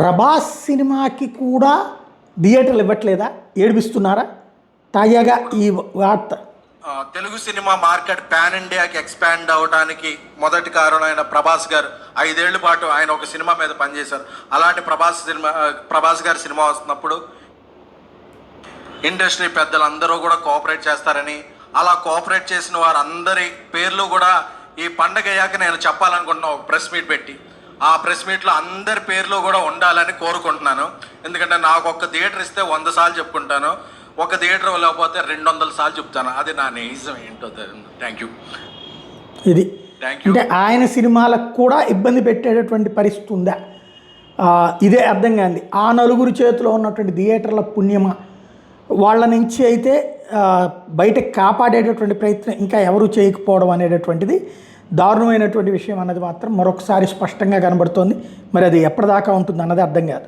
ప్రభాస్ సినిమాకి కూడా థియేటర్లు ఇవ్వట్లేదా? ఏడిపిస్తున్నారా? తాజాగా ఈ వార్త. తెలుగు సినిమా మార్కెట్ పాన్ ఇండియాకి ఎక్స్పాండ్ అవడానికి మొదటి కారణం ఆయన ప్రభాస్ గారు. 5 ఏళ్ల పాటు ఆయన ఒక సినిమా మీద పనిచేశారు. అలాంటి ప్రభాస్ గారి సినిమా వస్తున్నప్పుడు ఇండస్ట్రీ పెద్దలందరూ కూడా కోఆపరేట్ చేస్తారని, అలా కోఆపరేట్ చేసిన వారందరి పేర్లు కూడా ఈ పండగ అయ్యాక నేను చెప్పాలనుకుంటున్నా ఒక ప్రెస్ మీట్ పెట్టి. ఆ ప్రెస్ మీట్లో అందరి పేర్లు కూడా ఉండాలని కోరుకుంటున్నాను. ఎందుకంటే నాకు ఒక థియేటర్ ఇస్తే 100 సార్లు చెప్పుకుంటాను, ఒక థియేటర్ లేకపోతే 200 సార్లు చెప్తాను. అది నా నిజం ఏంటో. Thank you. ఇది అంటే ఆయన సినిమాలకు కూడా ఇబ్బంది పెట్టేటటువంటి పరిస్థితి ఉందా? ఇదే అర్థం కాంది. ఆ నలుగురు చేతిలో ఉన్నటువంటి థియేటర్ల పుణ్యమా, వాళ్ళ నుంచి అయితే బయటకు కాపాడేటటువంటి ప్రయత్నం ఇంకా ఎవరు చేయకపోవడం అనేటటువంటిది దారుణమైనటువంటి విషయం అన్నది మాత్రం మరొకసారి స్పష్టంగా కనబడుతోంది. మరి అది ఎప్పటిదాకా ఉంటుంది అన్నది అర్థం కాదు.